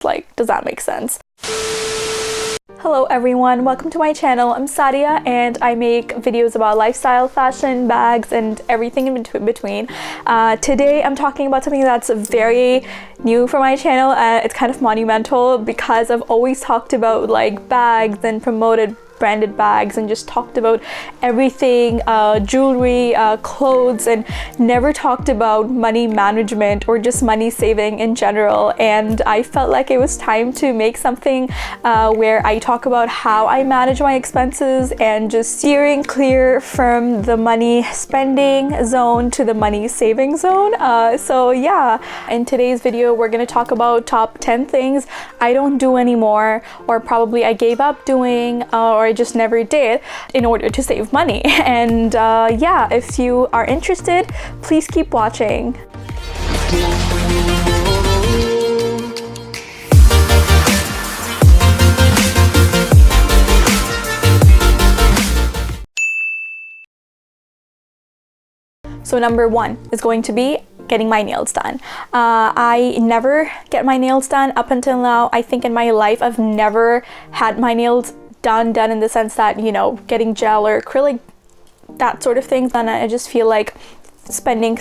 Like, does that make sense? Hello everyone, welcome to my channel. I'm Sadia and I make videos about lifestyle, fashion, bags, and everything in between. Today I'm talking about something that's very new for my channel. It's kind of monumental because I've always talked about like bags and promoted branded bags and just talked about everything, jewelry, clothes, and never talked about money management or just money saving in general. And I felt like it was time to make something where I talk about how I manage my expenses and just steering clear from the money spending zone to the money saving zone. So yeah, in today's video we're gonna talk about top 10 things I don't do anymore, or probably I gave up doing, or I just never did in order to save money. And yeah, if you are interested, please keep watching. So number one is going to be getting my nails done. I never get my nails done up until now. I think in my life I've never had my nails done in the sense that, you know, getting gel or acrylic, that sort of thing. And I just feel like spending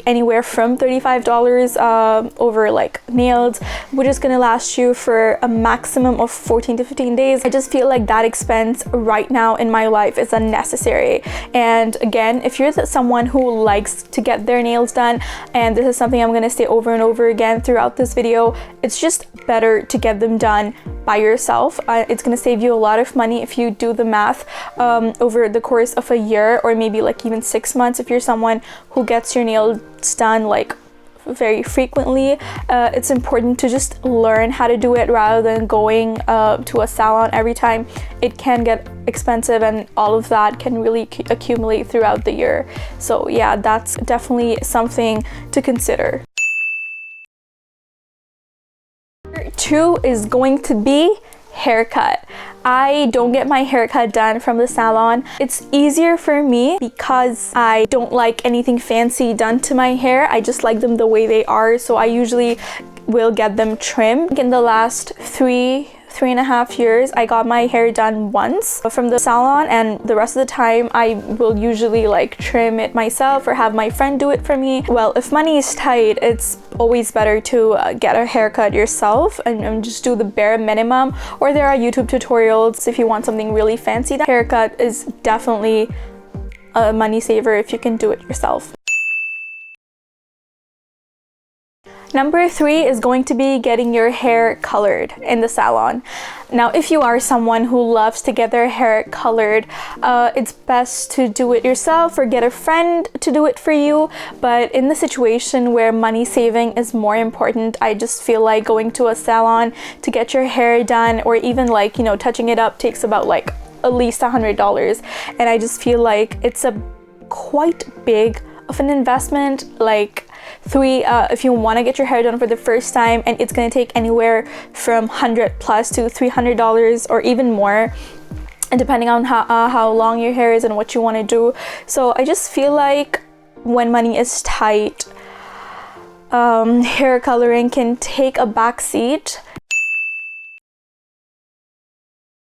anywhere from $35 over like nails, which is gonna last you for a maximum of 14 to 15 days. I just feel like that expense right now in my life is unnecessary. And again, if you're someone who likes to get their nails done, and this is something I'm gonna say over and over again throughout this video, it's just better to get them done by yourself. It's gonna save you a lot of money if you do the math over the course of a year, or maybe like even 6 months if you're someone who gets your nails done like very frequently. It's important to just learn how to do it rather than going to a salon every time. It can get expensive and all of that can really accumulate throughout the year. So yeah, that's definitely something to consider. Number two is going to be haircut. I don't get my haircut done from the salon. It's easier for me because I don't like anything fancy done to my hair. I just like them the way they are. So I usually will get them trimmed. In the last three and a half years, I got my hair done once from the salon, and the rest of the time I will usually like trim it myself or have my friend do it for me. Well, if money is tight, it's always better to get a haircut yourself and just do the bare minimum, or there are YouTube tutorials if you want something really fancy. That haircut is definitely a money saver if you can do it yourself. Number three is going to be getting your hair colored in the salon. Now, if you are someone who loves to get their hair colored, it's best to do it yourself or get a friend to do it for you. But in the situation where money saving is more important, I just feel like going to a salon to get your hair done, or even like, you know, touching it up, takes about like at least $100. And I just feel like it's a quite big of an investment. Like if you want to get your hair done for the first time, and it's going to take anywhere from $100 plus to $300 or even more, and depending on how long your hair is and what you want to do. So I just feel like when money is tight, hair coloring can take a back seat.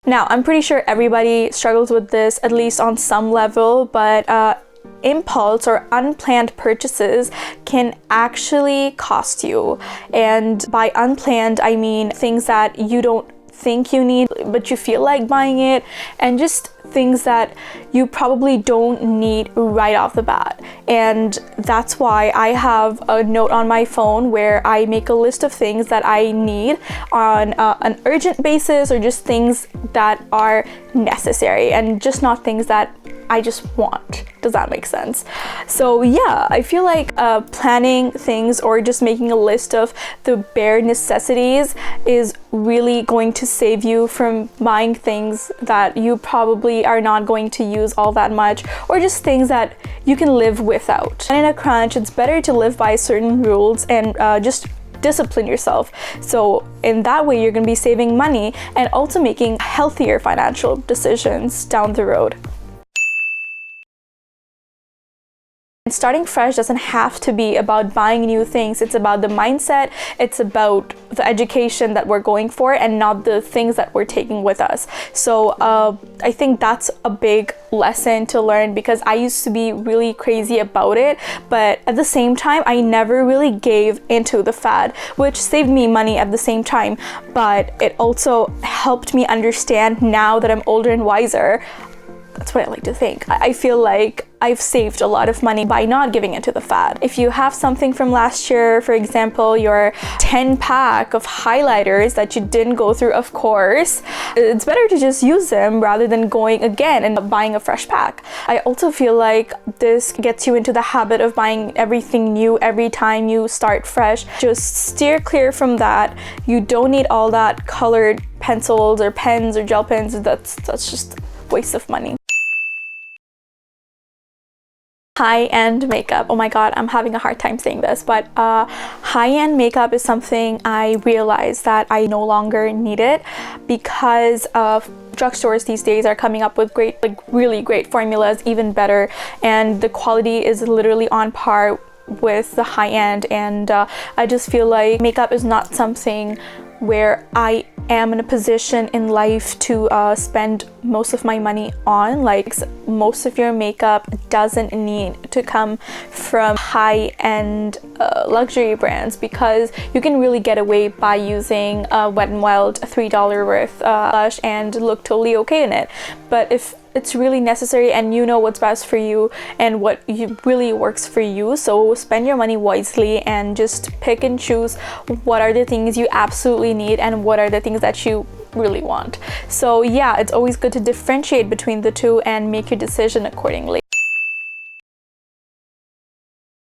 Now, I'm pretty sure everybody struggles with this at least on some level, but impulse or unplanned purchases can actually cost you. And by unplanned, I mean things that you don't think you need but you feel like buying it, and just things that you probably don't need right off the bat. And that's why I have a note on my phone where I make a list of things that I need on an urgent basis, or just things that are necessary and just not things that I just want. Does that make sense? So yeah, I feel like planning things or just making a list of the bare necessities is really going to save you from buying things that you probably are not going to use all that much, or just things that you can live without. And in a crunch, it's better to live by certain rules and just discipline yourself. So in that way, you're going to be saving money and also making healthier financial decisions down the road. Starting fresh doesn't have to be about buying new things. It's about the mindset, it's about the education that we're going for, and not the things that we're taking with us. So I think that's a big lesson to learn, because I used to be really crazy about it, but at the same time I never really gave into the fad, which saved me money at the same time, but it also helped me understand, now that I'm older and wiser. That's what I like to think. I feel like I've saved a lot of money by not giving into the fad. If you have something from last year, for example, your 10 pack of highlighters that you didn't go through, of course, it's better to just use them rather than going again and buying a fresh pack. I also feel like this gets you into the habit of buying everything new every time you start fresh. Just steer clear from that. You don't need all that colored pencils or pens or gel pens. That's just a waste of money. High-end makeup. Oh my god, I'm having a hard time saying this, but high-end makeup is something I realized that I no longer need it, because drugstores these days are coming up with great, like really great formulas, even better, and the quality is literally on par with the high-end. And I just feel like makeup is not something where I am in a position in life to spend most of my money on. Like, most of your makeup doesn't need to come from high-end luxury brands, because you can really get away by using Wet n Wild $3 worth blush and look totally okay in it. But if it's really necessary and you know what's best for you and what really works for you, so spend your money wisely and just pick and choose what are the things you absolutely need and what are the things that you really want. So yeah, it's always good to differentiate between the two and make your decision accordingly.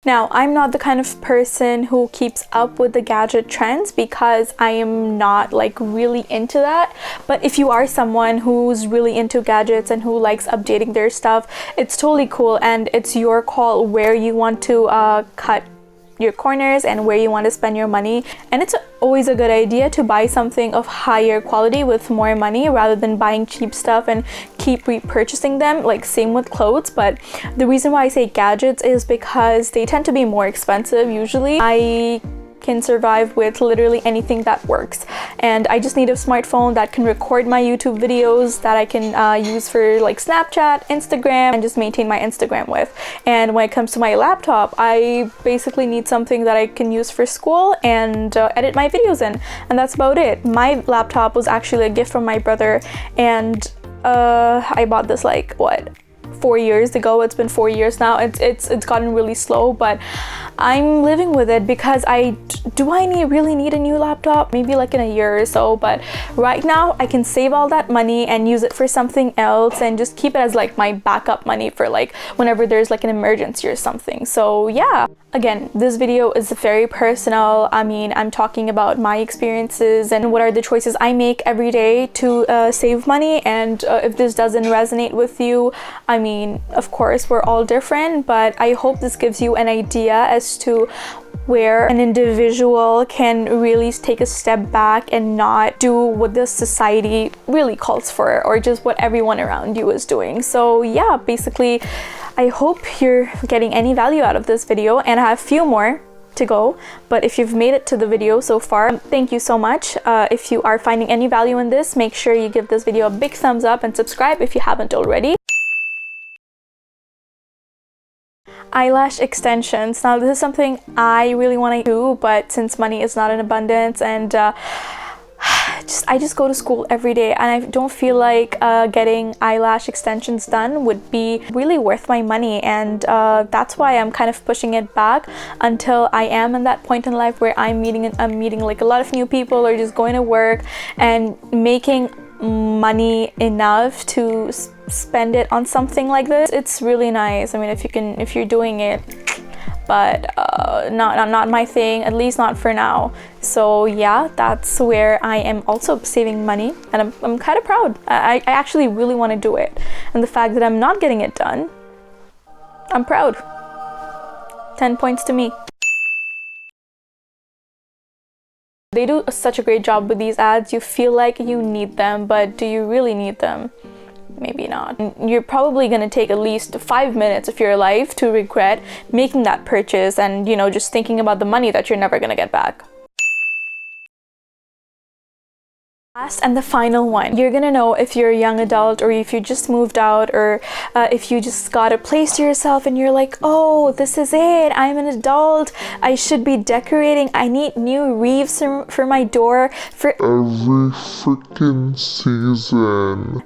Now, I'm not the kind of person who keeps up with the gadget trends, because I am not like really into that. But if you are someone who's really into gadgets and who likes updating their stuff, it's totally cool, and it's your call where you want to cut your corners and where you want to spend your money. And it's always a good idea to buy something of higher quality with more money rather than buying cheap stuff and keep repurchasing them, like same with clothes. But the reason why I say gadgets is because they tend to be more expensive usually. I can survive with literally anything that works, and I just need a smartphone that can record my YouTube videos that I can use for like Snapchat, Instagram, and just maintain my Instagram with. And when it comes to my laptop, I basically need something that I can use for school and edit my videos in, and that's about it. My laptop was actually a gift from my brother, and I bought this like what, 4 years ago. It's been 4 years now. It's gotten really slow, but I'm living with it, because do I really need a new laptop? Maybe like in a year or so, but right now I can save all that money and use it for something else and just keep it as like my backup money for like whenever there's like an emergency or something. So yeah, again, this video is very personal. I mean, I'm talking about my experiences and what are the choices I make every day to save money. And if this doesn't resonate with you, I mean, of course, we're all different, but I hope this gives you an idea as to where an individual can really take a step back and not do what the society really calls for, or just what everyone around you is doing. So yeah, basically, I hope you're getting any value out of this video, and I have a few more to go. But if you've made it to the video so far, thank you so much. If you are finding any value in this, make sure you give this video a big thumbs up and subscribe if you haven't already. Eyelash extensions. Now, this is something I really want to do, but since money is not in abundance, and I just go to school every day, and I don't feel like getting eyelash extensions done would be really worth my money, and that's why I'm kind of pushing it back until I am in that point in life where I'm meeting like a lot of new people, or just going to work and making money enough to spend it on something like this. It's really nice. I mean, if you're doing it, but not my thing, at least not for now. So yeah, that's where I am also saving money, and I'm kind of proud. I actually really want to do it, and the fact that I'm not getting it done, I'm proud. 10 points to me. They do such a great job with these ads. You feel like you need them, but do you really need them? maybe not. You're probably gonna take at least 5 minutes of your life to regret making that purchase and, you know, just thinking about the money that you're never gonna get back. Last and the final one, you're gonna know if you're a young adult or if you just moved out or if you just got a place to yourself and you're like, oh, this is it, I'm an adult, I should be decorating, I need new wreaths for my door for every freaking season.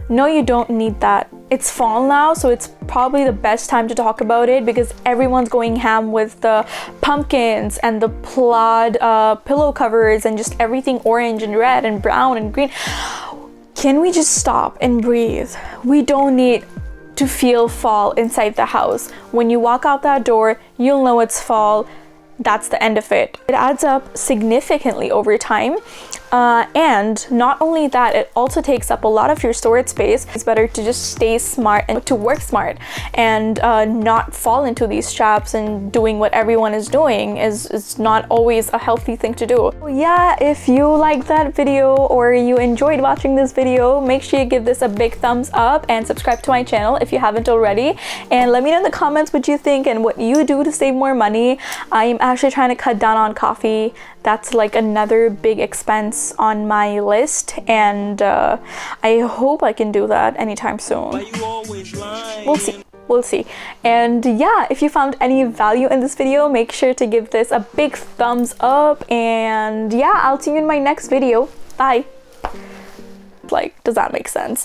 No, you don't need that. It's fall now, so it's probably the best time to talk about it because everyone's going ham with the pumpkins and the plaid pillow covers and just everything orange and red and brown and green. Can we just stop and breathe? We don't need to feel fall inside the house. When you walk out that door, you'll know it's fall. That's the end of it. It adds up significantly over time. And not only that, it also takes up a lot of your storage space. It's better to just stay smart and to work smart and not fall into these traps, and doing what everyone is doing is not always a healthy thing to do. Yeah, if you liked that video or you enjoyed watching this video, make sure you give this a big thumbs up and subscribe to my channel if you haven't already. And let me know in the comments what you think and what you do to save more money. I'm actually trying to cut down on coffee. That's like another big expense on my list, and I hope I can do that anytime soon. We'll see. And yeah, if you found any value in this video, make sure to give this a big thumbs up, and yeah, I'll see you in my next video. Bye. Like, does that make sense?